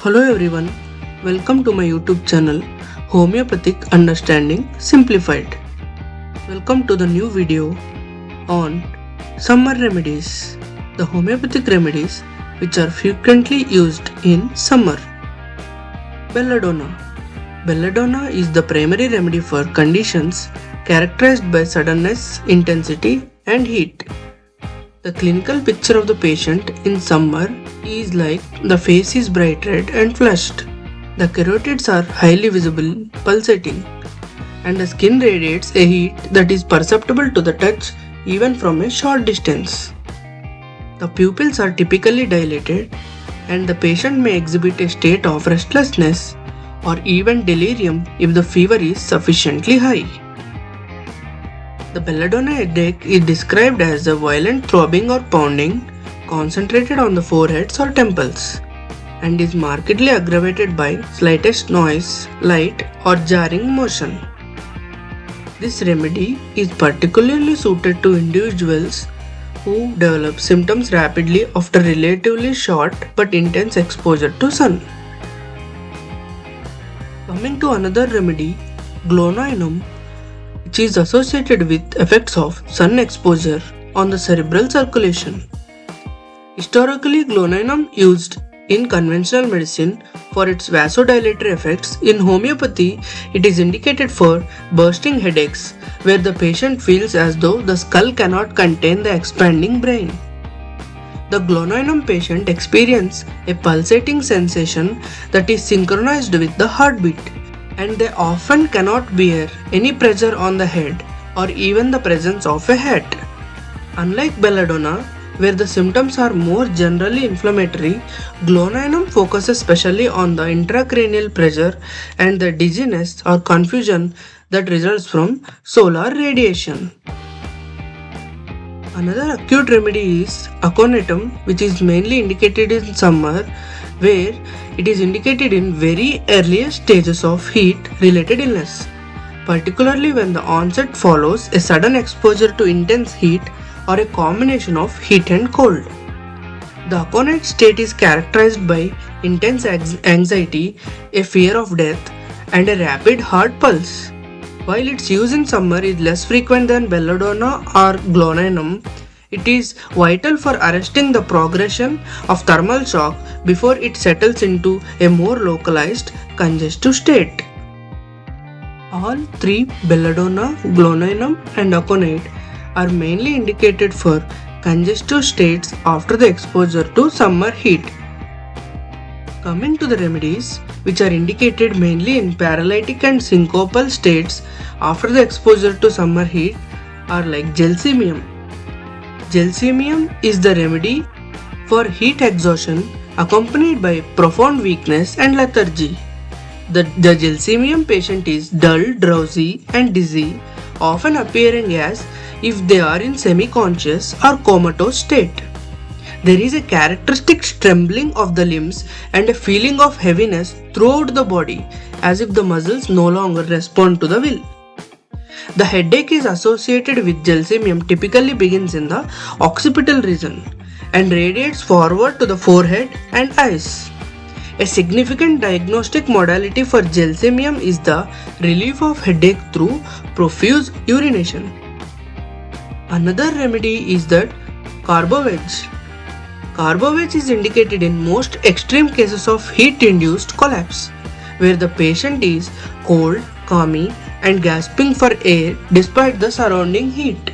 Hello everyone, welcome to my YouTube channel Homeopathic Understanding Simplified. Welcome to the new video on summer remedies, the homeopathic remedies which are frequently used in summer. Belladonna. Belladonna is the primary remedy for conditions characterized by suddenness, intensity and heat. The clinical picture of the patient in summer is like the face is bright red and flushed, the carotids are highly visible, pulsating, and the skin radiates a heat that is perceptible to the touch even from a short distance. The pupils are typically dilated and the patient may exhibit a state of restlessness or even delirium if the fever is sufficiently high. The belladonna headache is described as a violent throbbing or pounding concentrated on the foreheads or temples and is markedly aggravated by slightest noise, light or jarring motion. This remedy is particularly suited to individuals who develop symptoms rapidly after relatively short but intense exposure to sun. Coming to another remedy, Glonoine, which is associated with effects of sun exposure on the cerebral circulation. Historically, Glonoine used in conventional medicine for its vasodilatory effects. In homeopathy, it is indicated for bursting headaches where the patient feels as though the skull cannot contain the expanding brain. The Glonoine patient experience a pulsating sensation that is synchronized with the heartbeat, and they often cannot bear any pressure on the head or even the presence of a hat. Unlike belladonna, where the symptoms are more generally inflammatory, Glonoine focuses specially on the intracranial pressure and the dizziness or confusion that results from solar radiation. Another acute remedy is aconitum, which is mainly indicated in summer, where it is indicated in very early stages of heat-related illness, particularly when the onset follows a sudden exposure to intense heat or a combination of heat and cold. The aconite state is characterized by intense anxiety, a fear of death, and a rapid heart pulse. While its use in summer is less frequent than belladonna or Glonoine, it is vital for arresting the progression of thermal shock before it settles into a more localized congestive state. All three, belladonna, Glonoine and aconite, are mainly indicated for congestive states after the exposure to summer heat. Coming to the remedies, which are indicated mainly in paralytic and syncopal states after the exposure to summer heat, are like Gelsemium. Gelsemium is the remedy for heat exhaustion accompanied by profound weakness and lethargy. The Gelsemium patient is dull, drowsy and dizzy, often appearing as if they are in semi-conscious or comatose state. There is a characteristic trembling of the limbs and a feeling of heaviness throughout the body, as if the muscles no longer respond to the will. The headache is associated with Gelsemium typically begins in the occipital region and radiates forward to the forehead and eyes. A significant diagnostic modality for Gelsemium is the relief of headache through profuse urination. Another remedy is that Carbo Veg. Carbo Veg is indicated in most extreme cases of heat-induced collapse, where the patient is cold, clammy, and gasping for air despite the surrounding heat.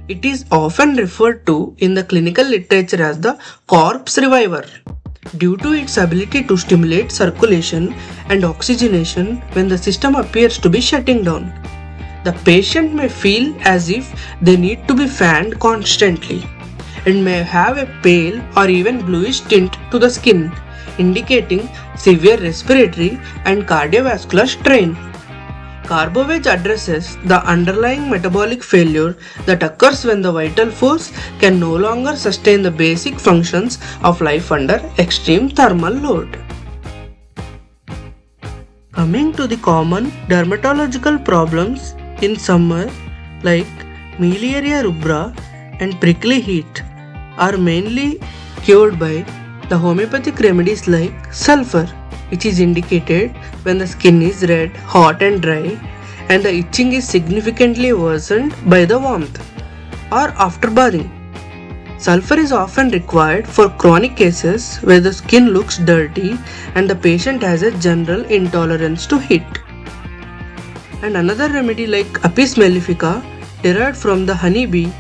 It is often referred to in the clinical literature as the corpse reviver, due to its ability to stimulate circulation and oxygenation when the system appears to be shutting down. The patient may feel as if they need to be fanned constantly and may have a pale or even bluish tint to the skin, indicating severe respiratory and cardiovascular strain. Carbo Veg addresses the underlying metabolic failure that occurs when the vital force can no longer sustain the basic functions of life under extreme thermal load. Coming to the common dermatological problems in summer like Miliaria rubra and prickly heat are mainly cured by the homeopathic remedies like sulfur, which is indicated when the skin is red, hot and dry and the itching is significantly worsened by the warmth, or after bathing. Sulfur is often required for chronic cases where the skin looks dirty and the patient has a general intolerance to heat. And another remedy like Apis mellifica, derived from the honeybee,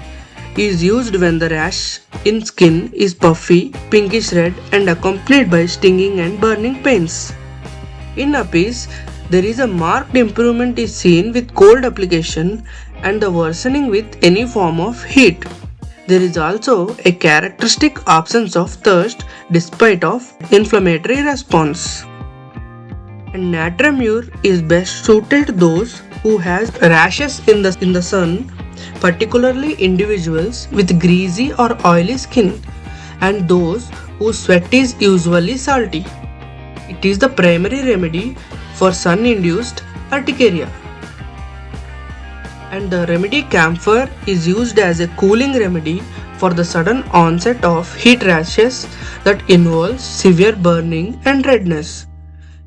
is used when the rash in skin is puffy, pinkish red and accompanied by stinging and burning pains. In Apis, there is a marked improvement is seen with cold application and the worsening with any form of heat. There is also a characteristic absence of thirst despite of inflammatory response. And natramur is best suited to those who has rashes in the sun, particularly individuals with greasy or oily skin and those whose sweat is usually salty. It is the primary remedy for sun-induced urticaria. And the remedy camphor is used as a cooling remedy for the sudden onset of heat rashes that involves severe burning and redness.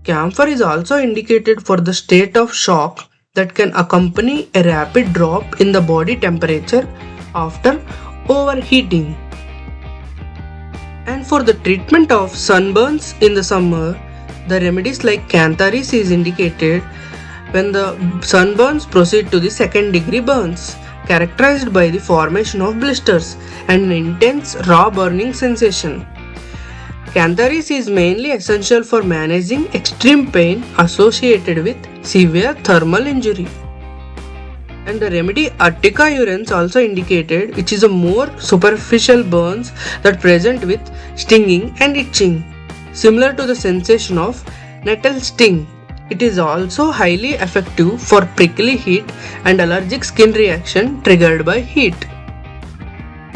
Camphor is also indicated for the state of shock that can accompany a rapid drop in the body temperature after overheating. And for the treatment of sunburns in the summer, the remedies like Cantharis is indicated when the sunburns proceed to the second degree burns, characterized by the formation of blisters and an intense raw burning sensation. Cantharis is mainly essential for managing extreme pain associated with severe thermal injury. And the remedy Urtica Urens also indicated, which is a more superficial burns that present with stinging and itching, similar to the sensation of nettle sting. It is also highly effective for prickly heat and allergic skin reaction triggered by heat.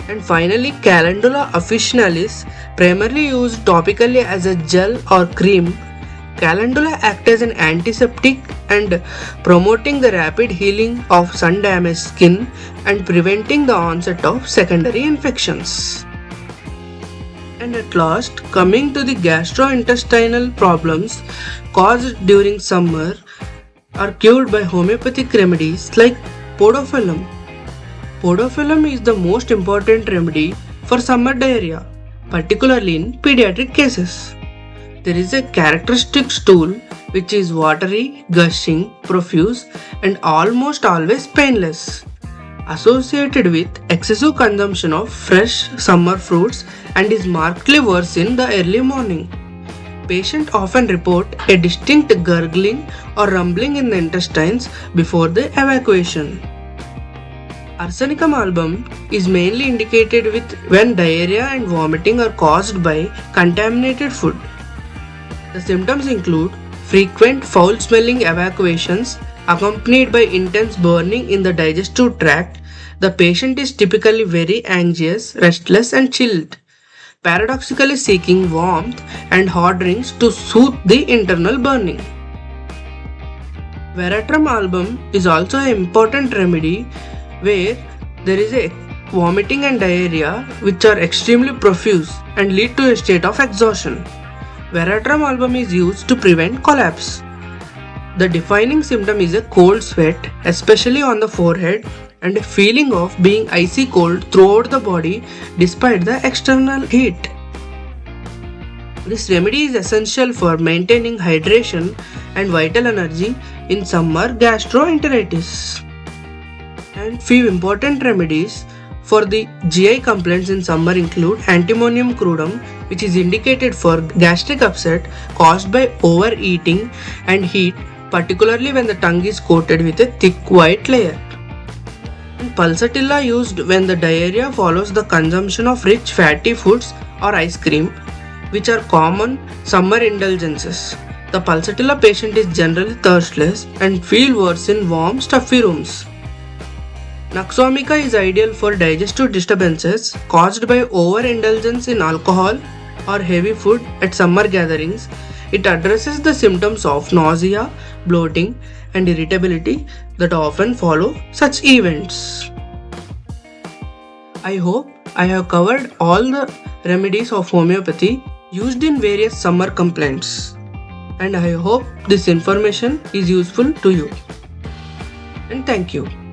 And finally, Calendula officinalis, primarily used topically as a gel or cream. Calendula acts as an antiseptic and promoting the rapid healing of sun-damaged skin and preventing the onset of secondary infections. And at last, coming to the gastrointestinal problems caused during summer are cured by homeopathic remedies like podophyllum. Podophyllum is the most important remedy for summer diarrhea, particularly in pediatric cases. There is a characteristic stool which is watery, gushing, profuse and almost always painless, associated with excessive consumption of fresh summer fruits and is markedly worse in the early morning. Patients often report a distinct gurgling or rumbling in the intestines before the evacuation. Arsenicum album is mainly indicated with when diarrhea and vomiting are caused by contaminated food. The symptoms include frequent foul-smelling evacuations accompanied by intense burning in the digestive tract. The patient is typically very anxious, restless and chilled, paradoxically seeking warmth and hot drinks to soothe the internal burning. Veratrum album is also an important remedy where there is a vomiting and diarrhea which are extremely profuse and lead to a state of exhaustion. Veratrum album is used to prevent collapse. The defining symptom is a cold sweat, especially on the forehead, and a feeling of being icy cold throughout the body despite the external heat. This remedy is essential for maintaining hydration and vital energy in summer gastroenteritis. And few important remedies for the GI complaints in summer include Antimonium crudum, which is indicated for gastric upset caused by overeating and heat, particularly when the tongue is coated with a thick white layer. And Pulsatilla used when the diarrhea follows the consumption of rich fatty foods or ice cream, which are common summer indulgences. The Pulsatilla patient is generally thirstless and feel worse in warm, stuffy rooms. Naxomica is ideal for digestive disturbances caused by overindulgence in alcohol or heavy food at summer gatherings It addresses the symptoms of nausea, bloating, and irritability that often follow such events. I hope I have covered all the remedies of homeopathy used in various summer complaints, and I hope this information is useful to you. And thank you.